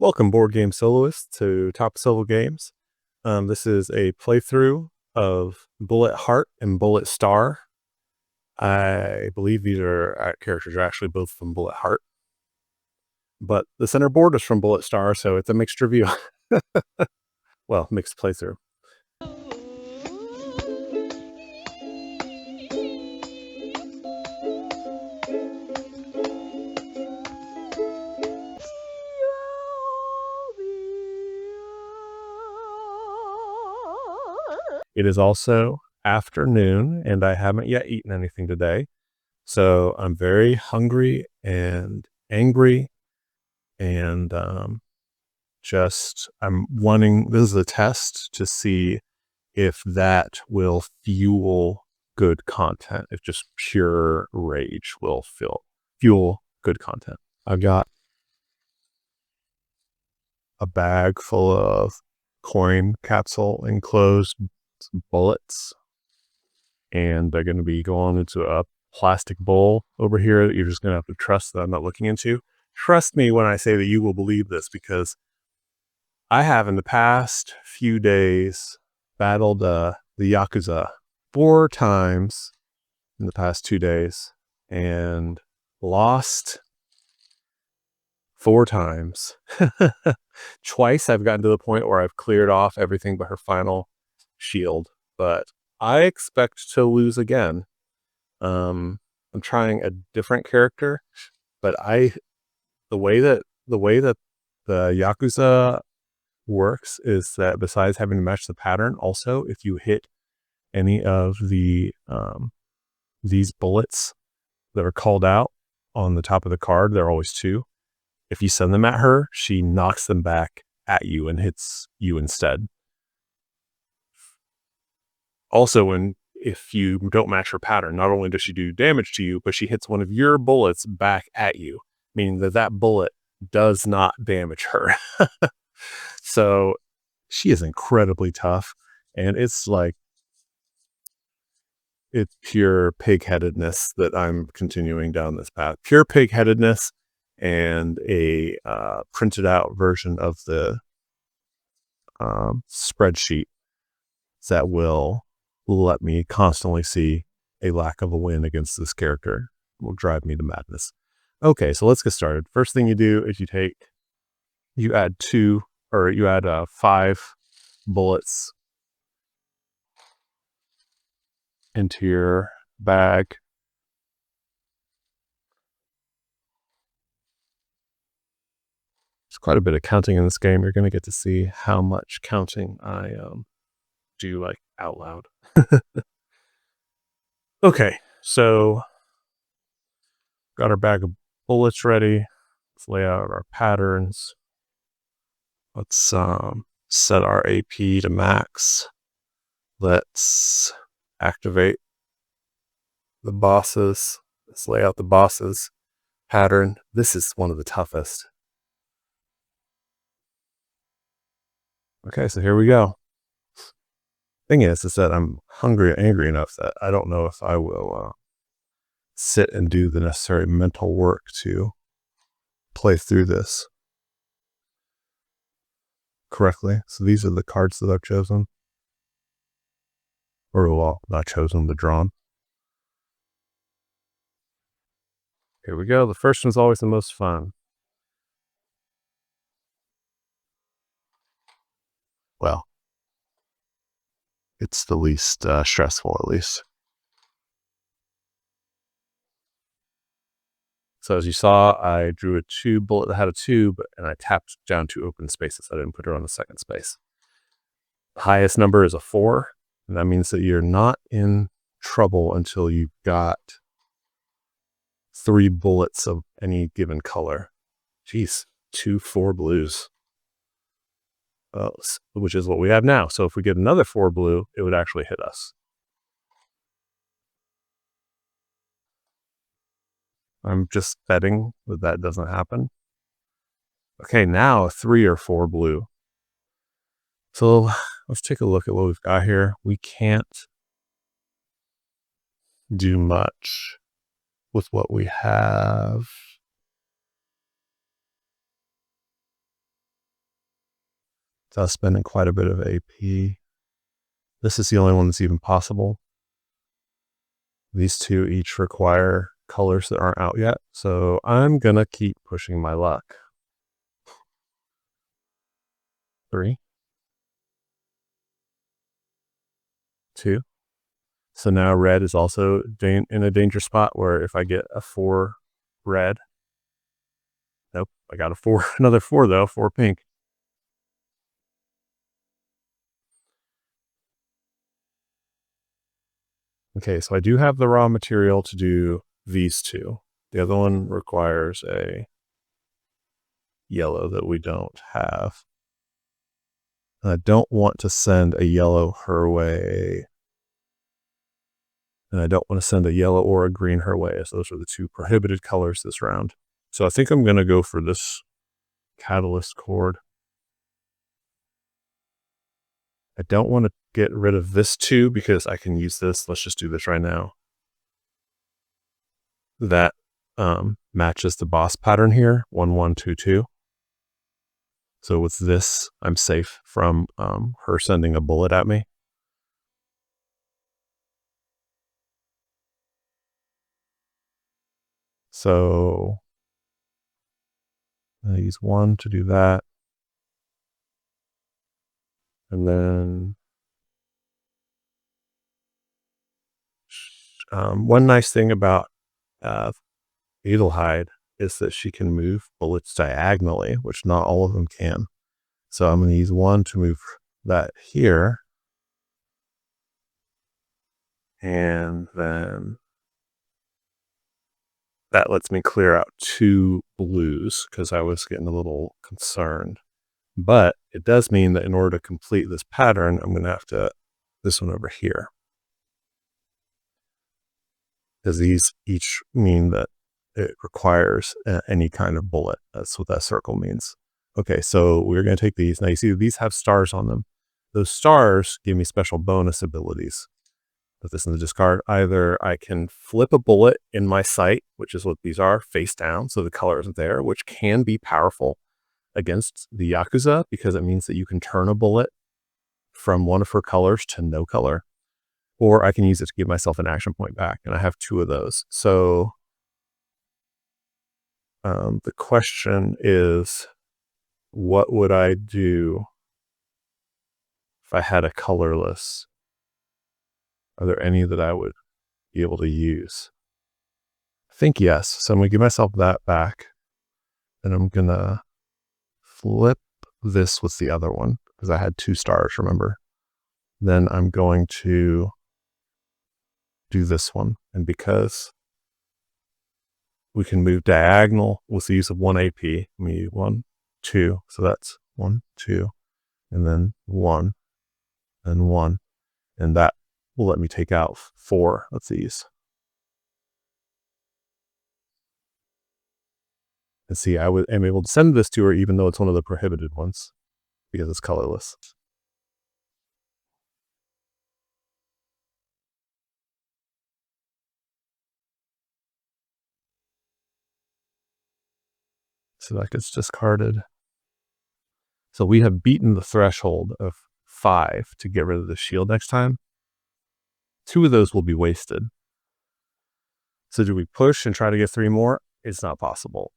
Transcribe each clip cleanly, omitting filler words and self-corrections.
Welcome, board game soloists, to Top Solo Games. This is a playthrough of Bullet Heart and Bullet Star. I believe these characters are actually both from Bullet Heart, but the center board is from Bullet Star, so it's a mixed review. Well, mixed playthrough. It is also afternoon, and I haven't yet eaten anything today. So I'm very hungry and angry, and I'm wanting, this is a test to see if that will fuel good content, if just pure rage will fuel good content. I've got a bag full of coin capsule enclosed bullets, and they're going to be going into a plastic bowl over here that you're just going to have to trust that I'm not looking into. Trust me when I say that you will believe this, because I have in the past few days battled the Yakuza 4 times in the past 2 days and lost 4 times. Twice I've gotten to the point where I've cleared off everything but her final shield, but I expect to lose again. I'm trying a different character, but the way that the Yakuza works is that besides having to match the pattern, also if you hit any of the these bullets that are called out on the top of the card, there are always 2. If you send them at her, she knocks them back at you and hits you instead. Also, if you don't match her pattern, not only does she do damage to you, but she hits one of your bullets back at you, meaning that bullet does not damage her. So she is incredibly tough, and it's pure pig-headedness that I'm continuing down this path. Pure pig-headedness and a printed out version of the spreadsheet that will let me constantly see a lack of a win against this character. Will drive me to madness. Okay, so let's get started. First thing you do is you add 5 bullets into your bag. There's quite a bit of counting in this game. You're going to get to see how much counting I do out loud. Okay, so got our bag of bullets ready. Let's lay out our patterns. Let's set our AP to max. Let's activate the bosses. Let's lay out the bosses pattern. This is one of the toughest. Okay, so here we go. Thing is that I'm hungry and angry enough that I don't know if I will sit and do the necessary mental work to play through this correctly. So these are the cards that I've chosen. Or, well, not chosen, but drawn. Here we go. The first one's always the most fun. Well, it's the least stressful, at least. So as you saw, I drew a bullet that had a tube, and I tapped down 2 open spaces. I didn't put her on the second space. The highest number is a 4, and that means that you're not in trouble until you've got 3 bullets of any given color. Jeez, 2 4 blues. Which is what we have now. So if we get another 4 blue, it would actually hit us. I'm just betting that doesn't happen. Okay, now a 3 or 4 blue. So let's take a look at what we've got here. We can't do much with what we have. without spending quite a bit of AP. This is the only one that's even possible. These two each require colors that aren't out yet, so I'm gonna keep pushing my luck. 3, 2. So now red is also in a danger spot where if I get a 4 red, nope, I got a 4, another 4 though, 4 pink. Okay, so I do have the raw material to do these two. The other one requires a yellow that we don't have. And I don't want to send a yellow her way. And I don't want to send a yellow or a green her way, as those are the two prohibited colors this round. So I think I'm going to go for this catalyst cord. I don't want to get rid of this too because I can use this. Let's just do this right now. That matches the boss pattern here, 1, 1, 2, 2. So with this, I'm safe from her sending a bullet at me. So I use 1 to do that. And then one nice thing about Edelhide is that she can move bullets diagonally, which not all of them can. So I'm going to use 1 to move that here. And then that lets me clear out 2 blues because I was getting a little concerned. But it does mean that in order to complete this pattern, I'm going to have to this one over here. Because these each mean that it requires any kind of bullet. That's what that circle means. Okay, so we're going to take these. Now you see these have stars on them. Those stars give me special bonus abilities. Put this in the discard. Either I can flip a bullet in my sight, which is what these are, face down, so the color isn't there, which can be powerful against the Yakuza because it means that you can turn a bullet from one of her colors to no color. Or I can use it to give myself an action point back, and I have 2 of those. So the question is, what would I do if I had a colorless? Are there any that I would be able to use? I think yes. So I'm going to give myself that back, and I'm going to flip this with the other one because I had 2 stars, remember? Then I'm going to do this one. And because we can move diagonal with the use of 1 AP, me 1, 2. So that's 1, 2, and then 1, and 1. And that will let me take out 4 of these. And see, I am able to send this to her even though it's one of the prohibited ones because it's colorless. So that gets discarded. So we have beaten the threshold of 5 to get rid of the shield next time. 2 of those will be wasted. So do we push and try to get 3 more? It's not possible.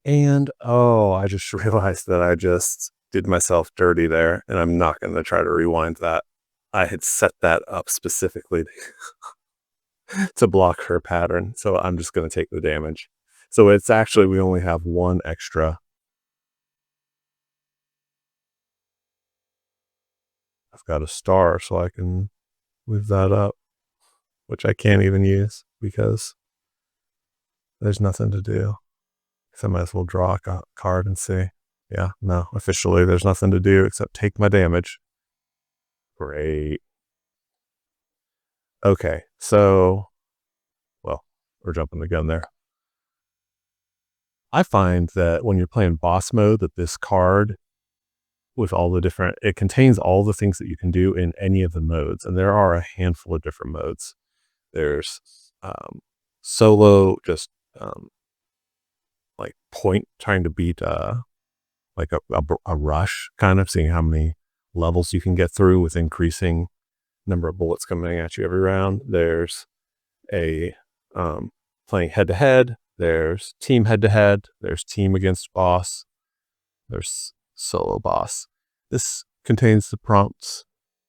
And, oh, I just realized that I just did myself dirty there, and I'm not going to try to rewind that. I had set that up specifically to block her pattern, so I'm just going to take the damage. So it's actually, we only have 1 extra. I've got a star, so I can move that up, which I can't even use because there's nothing to do. So I might as well draw a card and see. Yeah, no, officially there's nothing to do except take my damage. Great. Okay, so, well, we're jumping the gun there. I find that when you're playing boss mode, that this card with all the different, it contains all the things that you can do in any of the modes. And there are a handful of different modes. There's solo, just like point, trying to beat like a rush, kind of seeing how many levels you can get through with increasing number of bullets coming at you every round. There's a playing head to head. There's team head to head. There's team against boss. There's solo boss. This contains the prompts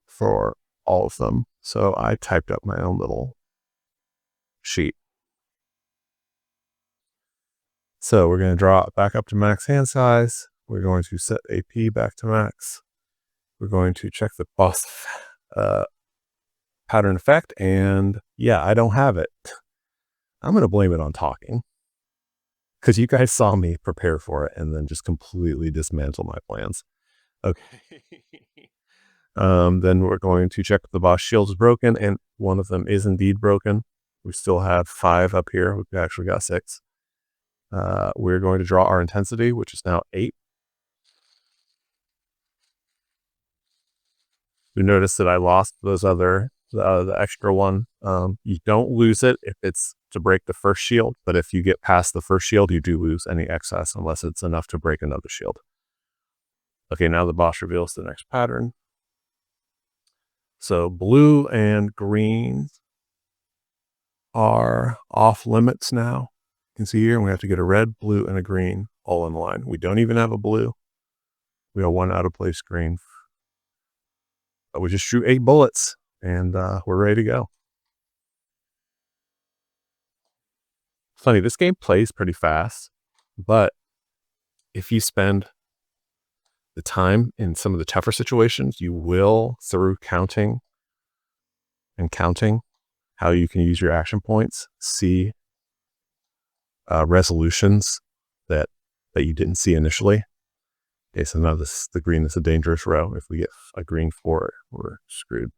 for all of them. So I typed up my own little sheet. So we're going to draw it back up to max hand size. We're going to set AP back to max. We're going to check the boss pattern effect. And yeah, I don't have it. I'm going to blame it on talking, because you guys saw me prepare for it and then just completely dismantle my plans. Okay. Then we're going to check if the boss shield is broken, and one of them is indeed broken. We still have 5 up here. We've actually got 6. We're going to draw our intensity, which is now 8. You notice that I lost those the extra one. You don't lose it if it's to break the first shield, but if you get past the first shield, you do lose any excess unless it's enough to break another shield. Okay, now the boss reveals the next pattern. So blue and green are off limits now. You can see here we have to get a red, blue, and a green all in line. We don't even have a blue. We have one out of place green. But we just drew 8 bullets and we're ready to go. Funny, this game plays pretty fast, but if you spend the time in some of the tougher situations, you will, through counting how you can use your action points, see resolutions that you didn't see initially. Okay, so now the green is a dangerous row. If we get a green 4, we're screwed.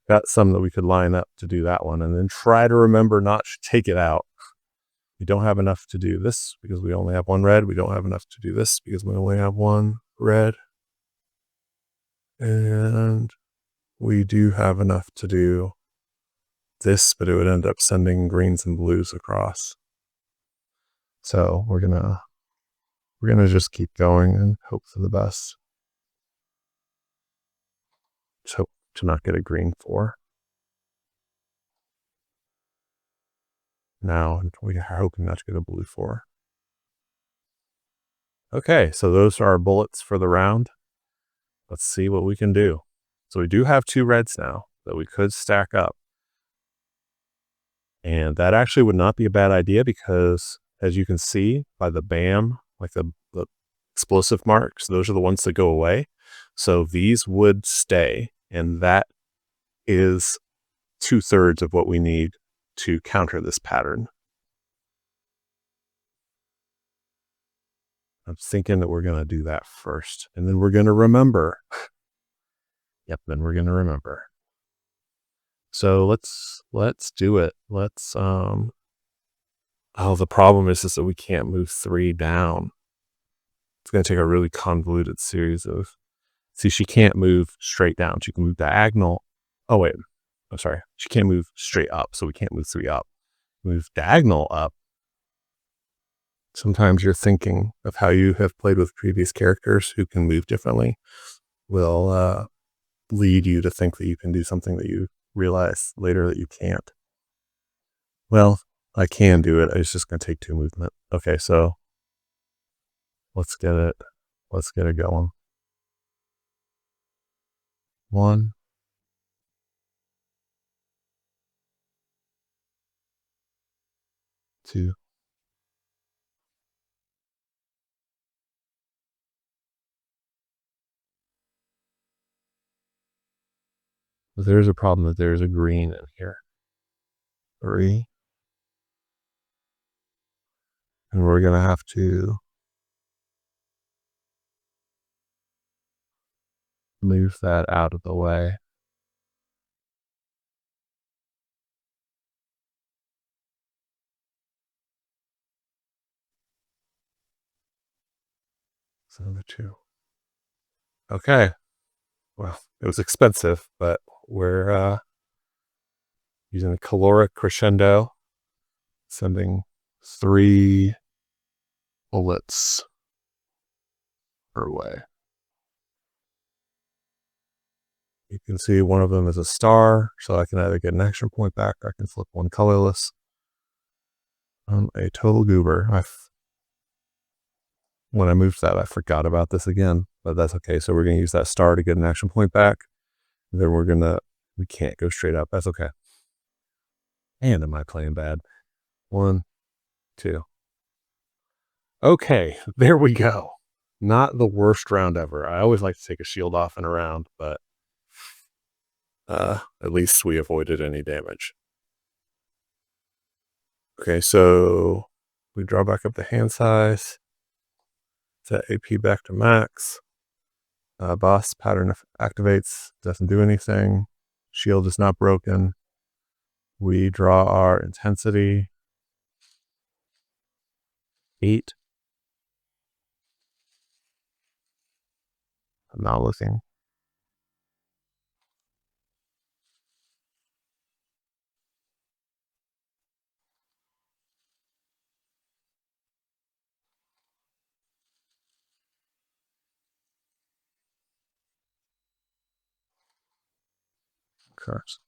Got some that we could line up to do that one, and then try to remember not to take it out. We don't have enough to do this because we only have 1 red. We don't have enough to do this because we only have 1 red. And we do have enough to do this, but it would end up sending greens and blues across. So we're gonna just keep going and hope for the best. Just hope to not get a green 4. Now we are hoping not to get a blue 4. Okay, so those are our bullets for the round. Let's see what we can do. So we do have 2 reds now that we could stack up. And that actually would not be a bad idea because, as you can see by the BAM, like the explosive marks, those are the ones that go away. So these would stay, and that is 2/3 of what we need to counter this pattern. I'm thinking that we're going to do that first, and then we're going to remember. Yep, then we're going to remember. So let's do it. Let's oh, the problem is that we can't move 3 down. It's going to take a really convoluted series of, see, she can't move straight down. She can move diagonal. Oh wait, I'm sorry. She can't move straight up, so we can't move 3 up. Move diagonal up. Sometimes you're thinking of how you have played with previous characters who can move differently will lead you to think that you can do something that you realize later that you can't. Well, I can do it. It's just going to take 2 movement. Okay, so let's get it going. 1, 2. There's a problem that there's a green in here. 3. And we're going to have to move that out of the way. So number 2. Okay. Well, it was expensive, but we're using a caloric crescendo, sending 3 bullets per way. You can see one of them is a star, so I can either get an action point back, or I can flip one colorless. I'm a total goober. When I moved that, I forgot about this again, but that's okay. So we're going to use that star to get an action point back. Then we can't go straight up. That's okay. And am I playing bad? 1, 2. Okay, there we go. Not the worst round ever. I always like to take a shield off in a round, but at least we avoided any damage. Okay, so we draw back up the hand size. Set AP back to max. Boss pattern activates, doesn't do anything. Shield is not broken. We draw our intensity. 8. I'm not looking. Curse.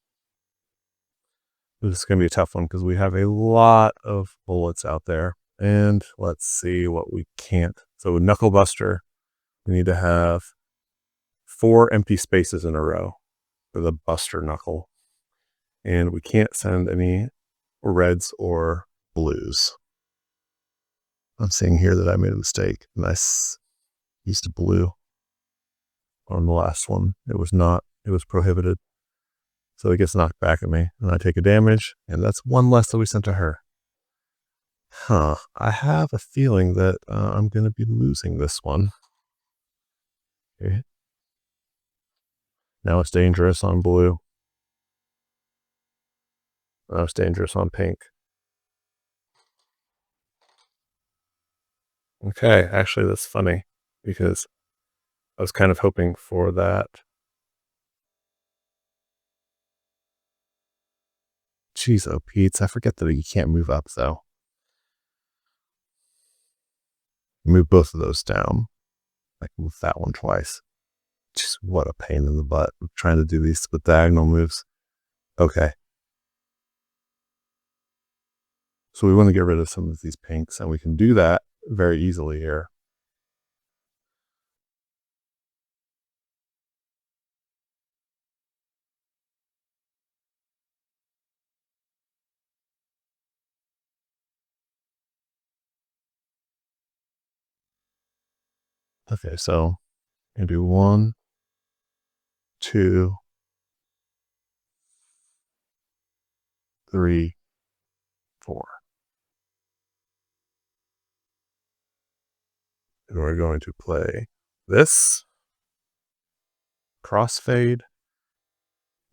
This is going to be a tough one because we have a lot of bullets out there. And let's see what we can't. So Knuckle Buster, we need to have 4 empty spaces in a row for the Buster Knuckle. And we can't send any reds or blues. I'm seeing here that I made a mistake. And I used a blue on the last one. It was not. It was prohibited. So it gets knocked back at me. And I take a damage. And that's 1 less that we sent to her. Huh. I have a feeling that I'm going to be losing this one. Okay. Now it's dangerous on blue. Now it's dangerous on pink. Okay, actually that's funny because I was kind of hoping for that. Jeez, oh Pete, I forget that you can't move up though. Move both of those down. I can move that one twice. Just what a pain in the butt. I'm trying to do these split diagonal moves. Okay. So we want to get rid of some of these pinks, and we can do that very easily here. Okay, so I'm going to do 1, 2, 3, 4. And we're going to play this crossfade.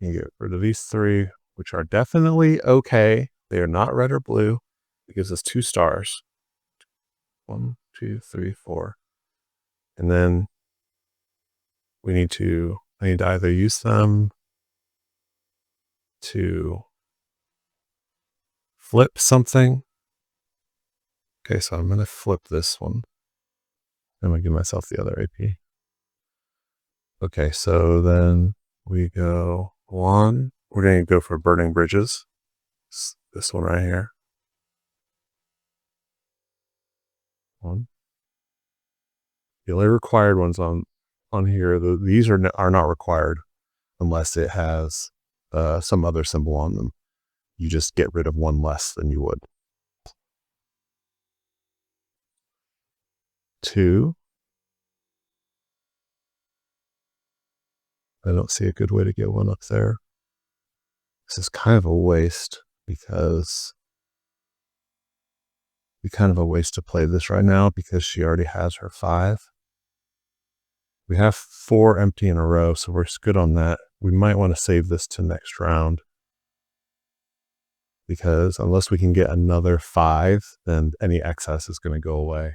You get rid of these 3, which are definitely okay. They are not red or blue. It gives us 2 stars. 1, 2, 3, 4. And then I need to either use them to flip something. Okay, so I'm going to flip this one. I'm going to give myself the other AP. Okay, so then we go 1. We're going to go for burning bridges. This one right here. 1. The only required ones on here, these are not required unless it has some other symbol on them. You just get rid of 1 less than you would. 2. I don't see a good way to get 1 up there. This is kind of a waste because to play this right now because she already has her 5. We have 4 empty in a row, so we're good on that. We might want to save this to next round because unless we can get another 5, then any excess is going to go away.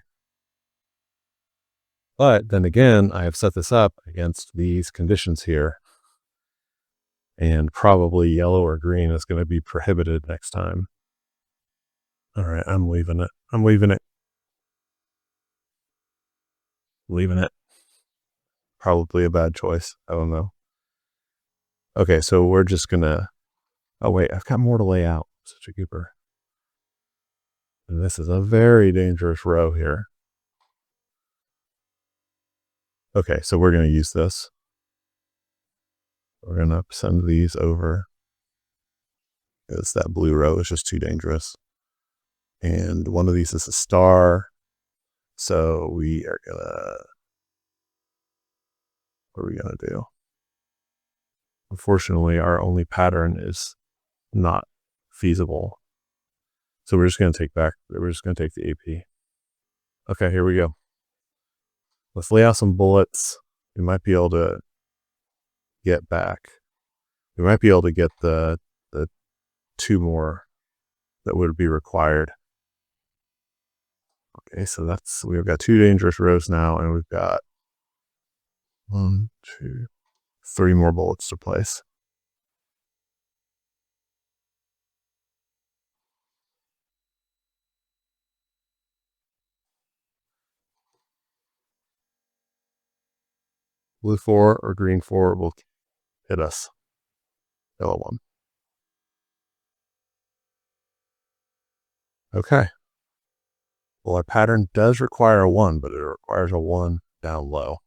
But then again, I have set this up against these conditions here. And probably yellow or green is going to be prohibited next time. All right, I'm leaving it. leaving it. Probably a bad choice. I don't know. Okay, so we're just gonna, oh wait, I've got more to lay out. Such a goober. And this is a very dangerous row here. Okay, so we're gonna use this. We're gonna send these over. Because that blue row is just too dangerous. And one of these is a star. So we are gonna, what are we gonna do? Unfortunately, our only pattern is not feasible. So we're just gonna take the AP. Okay, here we go. Let's lay out some bullets. We might be able to get back. We might be able to get the 2 more that would be required. Okay, so we've got 2 dangerous rows now, and we've got 1, 2, 3 more bullets to place. Blue 4 or green 4 will hit us. Yellow 1. Okay. Well, our pattern does require a 1, but it requires a 1 down low.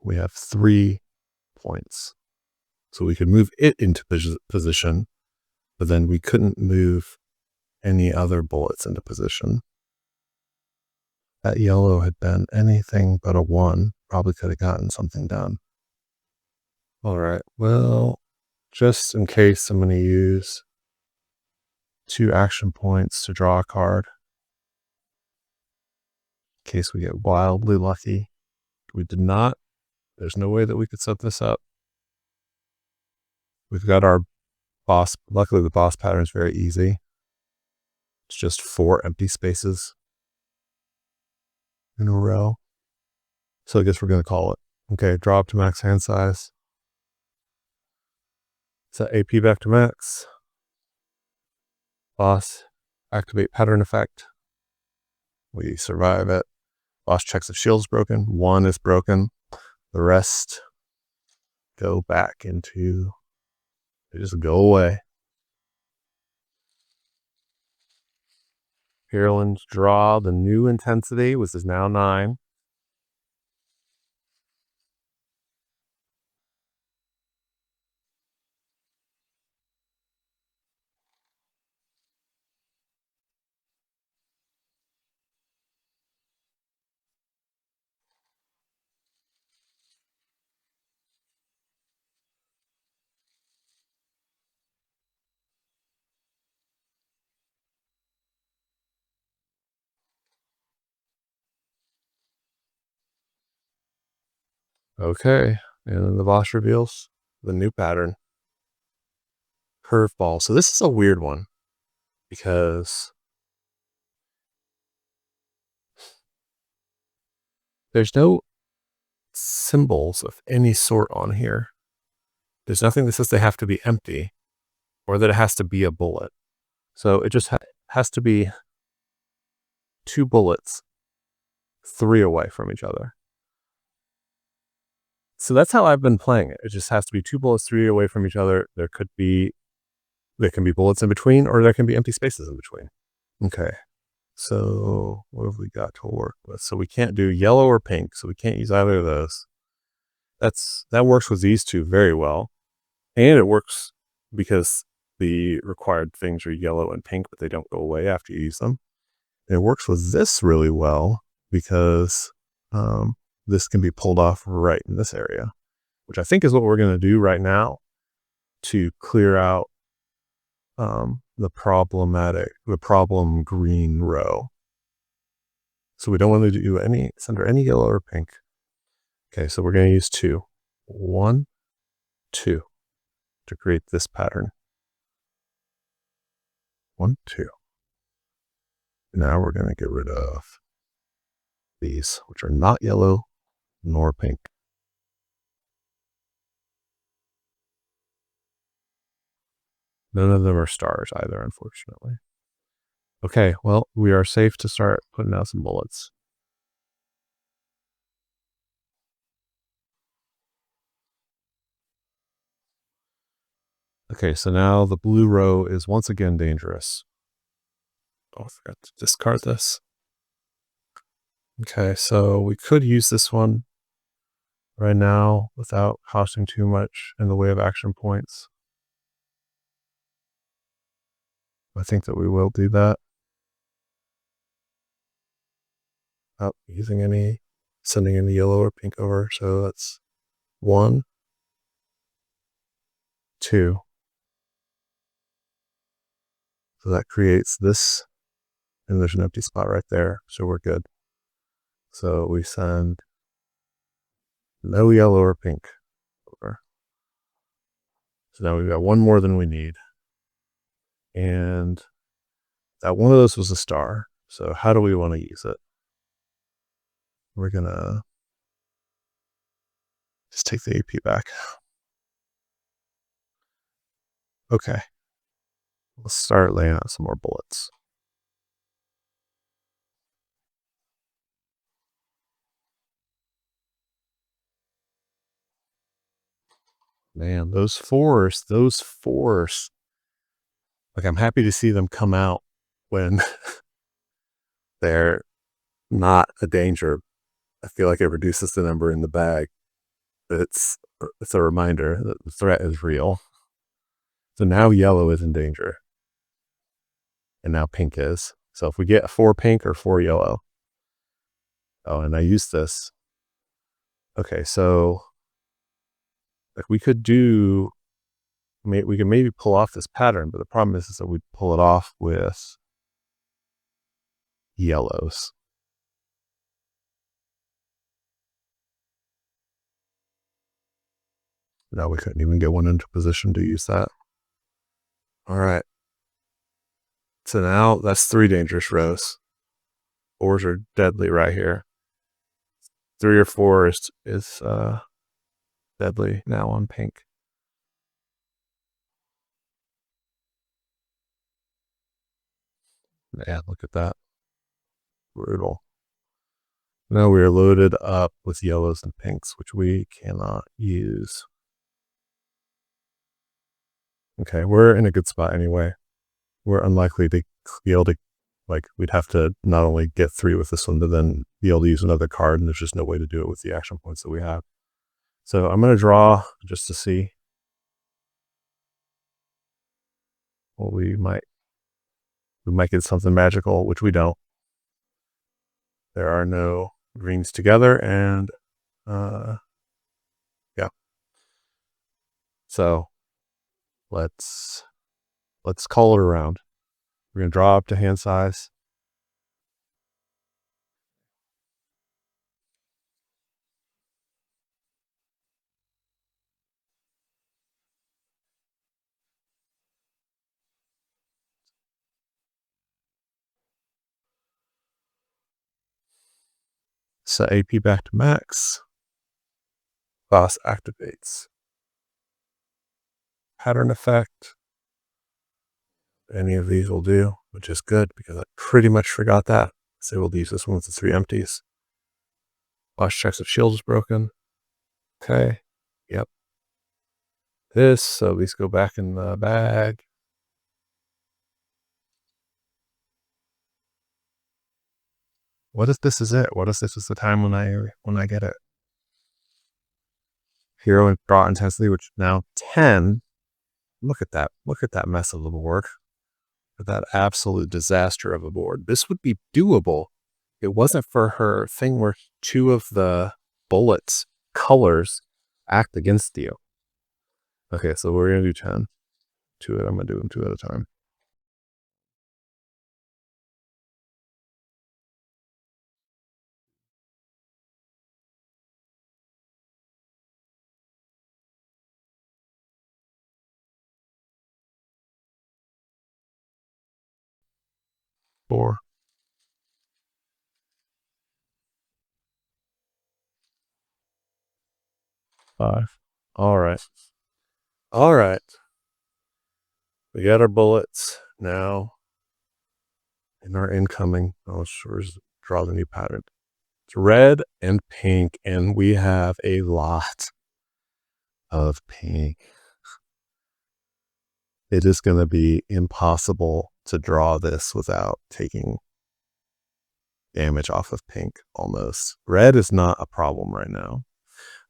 We have 3 points. So we could move it into position, but then we couldn't move any other bullets into position. That yellow had been anything but a 1. Probably could have gotten something done. All right, well, just in case, I'm going to use 2 action points to draw a card. In case we get wildly lucky. We did not. There's no way that we could set this up. We've got our boss. Luckily, the boss pattern is very easy. It's just 4 empty spaces in a row. So I guess we're going to call it. Okay, draw up to max hand size. Set AP back to max. Boss, activate pattern effect. We survive it. Boss checks if shield's broken. 1 is broken. The rest go back into, they just go away. Carolyn's draw the new intensity, which is now 9. Okay, and then the boss reveals the new pattern. Curveball. So this is a weird one because there's no symbols of any sort on here. There's nothing that says they have to be empty or that it has to be a bullet. So it just has to be 2 bullets, 3 away from each other. So that's how I've been playing it. It just has to be 2 bullets, 3 away from each other. There can be bullets in between, or there can be empty spaces in between. Okay. So what have we got to work with? So we can't do yellow or pink, so we can't use either of those. That works with these 2 very well. And it works because the required things are yellow and pink, but they don't go away after you use them. And it works with this really well because this can be pulled off right in this area, which I think is what we're going to do right now to clear out the problem green row. So we don't want to do under any yellow or pink. Okay, so we're going to use 2. 1, 2 to create this pattern. 1, 2. Now we're going to get rid of these, which are not yellow nor pink. None of them are stars either, unfortunately. Okay, well, we are safe to start putting out some bullets. Okay, so now the blue row is once again dangerous. Oh, I forgot to discard this. Okay, so we could use this one right now without costing too much in the way of action points. I think that we will do that. Without using any, sending any yellow or pink over. So that's 1, 2. So that creates this, and there's an empty spot right there. So we're good. So we send no yellow or pink over. So now we've got one more than we need. And that one of those was a star. So how do we want to use it? We're going to just take the AP back. Okay. Let's start laying out some more bullets. Man, those fours. Like, I'm happy to see them come out when they're not a danger. I feel like it reduces the number in the bag. But it's a reminder that the threat is real. So now yellow is in danger. And now pink is. So if we get 4 pink or 4 yellow. Oh, and I use this. Okay, so like we could maybe pull off this pattern, but the problem is that we pull it off with yellows. No, we couldn't even get one into position to use that. All right. So now that's 3 dangerous rows. 4s are deadly right here. 3 or 4 is deadly now on pink. Man, look at that. Brutal. Now we are loaded up with yellows and pinks, which we cannot use. Okay, we're in a good spot anyway. We're unlikely to be able to, like, we'd have to not only get 3 with this one, but then be able to use another card, and there's just no way to do it with the action points that we have. So I'm going to draw just to see what we might get something magical, which we don't. There are no greens together, and yeah. So let's call it around. We're going to draw up to hand size. Set AP back to max. Boss activates. Pattern effect. Any of these will do, which is good because I pretty much forgot that. So we'll use this one with the 3 empties. Boss checks if shield is broken. Okay. Yep. This, so these go back in the bag. What if this is it? What if this is the time when I get it? Hero and draw intensity, which is now 10. Look at that. Look at that mess of the board. That absolute disaster of a board. This would be doable. It wasn't for her thing where 2 of the bullets colors act against you. Okay, so we're gonna do 10. 2 I'm gonna do them 2 at a time. Four, 5. All right. All right. We got our bullets now. in our incoming. Oh, sure. Draw the new pattern. It's red and pink, and we have a lot of pink. It is going to be impossible to draw this without taking damage off of pink almost. Red is not a problem right now.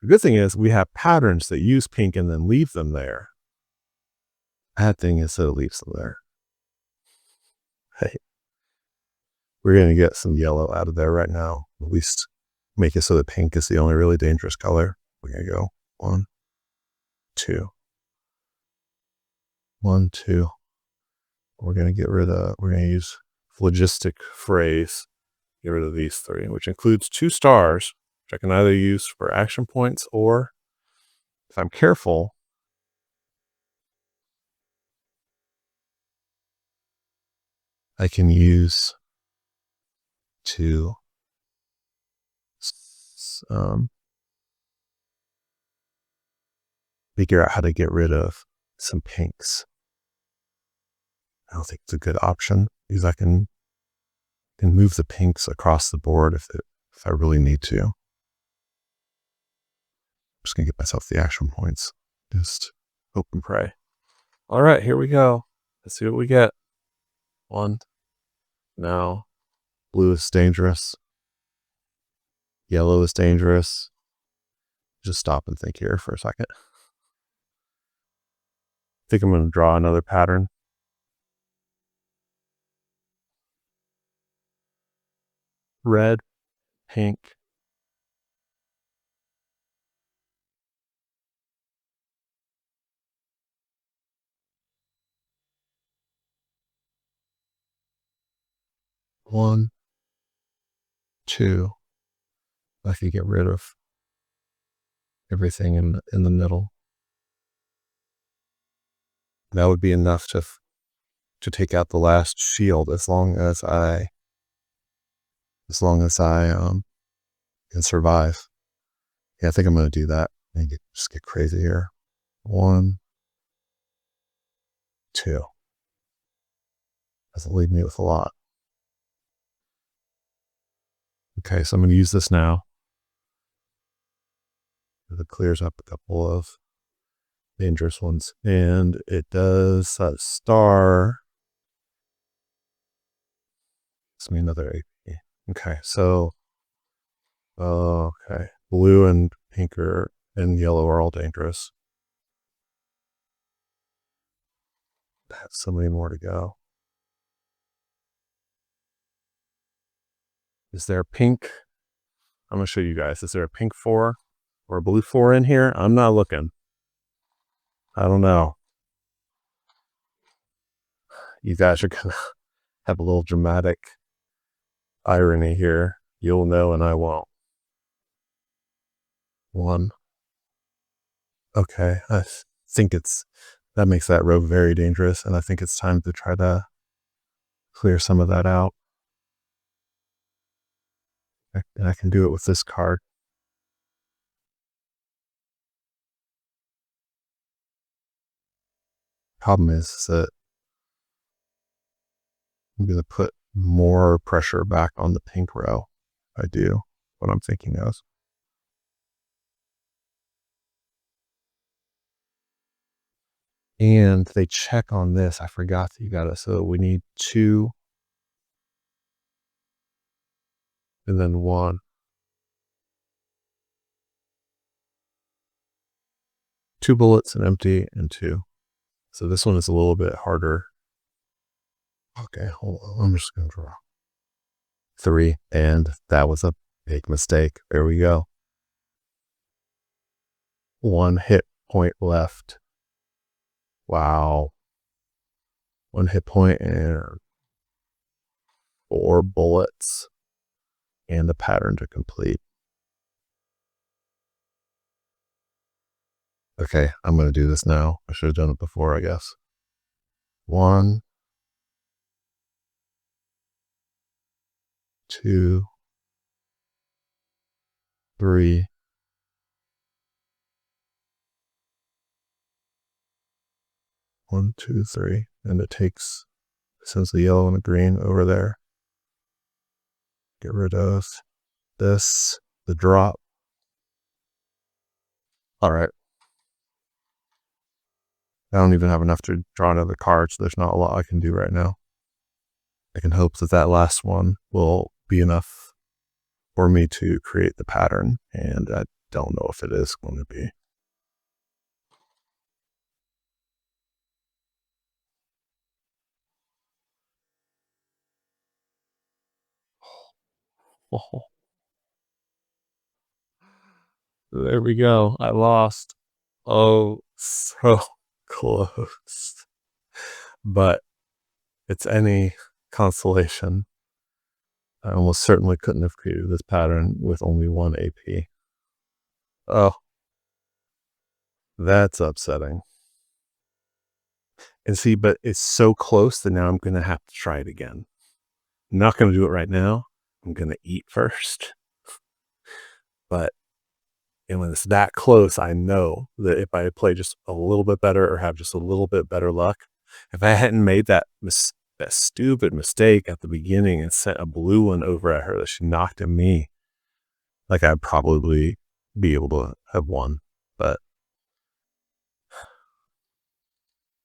The good thing is we have patterns that use pink and then leave them there. Bad thing is that it leaves them there. Hey, we're going to get some yellow out of there right now. At least make it so that pink is the only really dangerous color. We're going to go 1, 2. 1, 2. We're going to use phlogistic phrase, get rid of these 3, which includes 2 stars, which I can either use for action points or, if I'm careful, I can use to figure out how to get rid of some pinks. I don't think it's a good option because I can move the pinks across the board if I really need to. I'm just going to get myself the action points. Just hope and pray. All right, here we go. Let's see what we get. 1. Now, blue is dangerous. Yellow is dangerous. Just stop and think here for a second. I think I'm going to draw another pattern. Red, pink. One, 2. I could get rid of everything in the middle. That would be enough to take out the last shield as long as I can survive. Yeah, I think I'm going to do that and just get crazy here. 1, 2. Doesn't leave me with a lot. Okay, so I'm going to use this now. It clears up a couple of dangerous ones. And it does star. It's me another AP. Okay, so okay. Blue and pink and yellow are all dangerous. That's so many more to go. Is there a pink? I'm going to show you guys. Is there a pink 4 or a blue 4 in here? I'm not looking. I don't know. You guys are going to have a little dramatic irony here. You'll know and I won't. 1. Okay, I think that makes that row very dangerous, and I think it's time to try to clear some of that out. And I can do it with this card. Problem is that I'm going to put more pressure back on the pink row. I do what I'm thinking of. And they check on this. I forgot that you got it. So we need 2 and then 1. 2 bullets, an empty, and 2. So this one is a little bit harder. Okay, hold on. I'm just going to draw 3, and that was a big mistake. There we go. 1 hit point left. Wow. 1 hit point and 4 bullets and the pattern to complete. Okay, I'm going to do this now. I should have done it before, I guess. 1, 2, 3. 1, 2, 3. And it takes Since the yellow and the green over there. Get rid of this, the drop. All right. I don't even have enough to draw another card, so there's not a lot I can do right now. I can hope that that last one will be enough for me to create the pattern, and I don't know if it is going to be. Oh, there we go. I lost. Oh, so close. But it's any consolation. I almost certainly couldn't have created this pattern with only 1 AP. Oh, that's upsetting. And see, but it's so close that now I'm going to have to try it again. I'm not going to do it right now. I'm going to eat first. But and when it's that close, I know that if I play just a little bit better or have just a little bit better luck, if I hadn't made that stupid mistake at the beginning and sent a blue one over at her that she knocked at me, like I'd probably be able to have won. But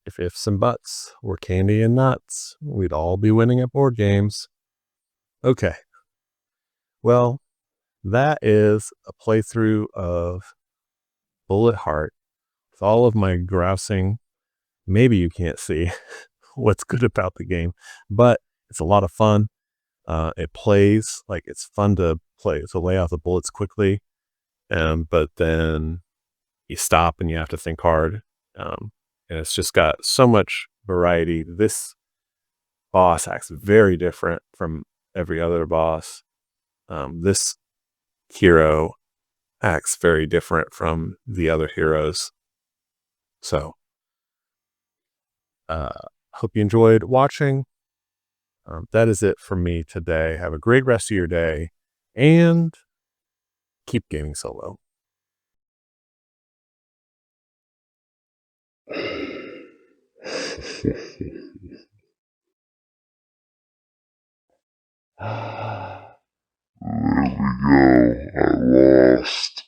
if ifs and buts were candy and nuts, we'd all be winning at board games. Okay. Well, that is a playthrough of Bullet Heart with all of my grousing. Maybe you can't see what's good about the game, but it's a lot of fun. It plays like it's fun to play, to lay out the bullets quickly. But then you stop and you have to think hard. And it's just got so much variety. This boss acts very different from every other boss. This hero acts very different from the other heroes. So, hope you enjoyed watching. That is it for me today. Have a great rest of your day and keep gaming solo. There we go. I lost.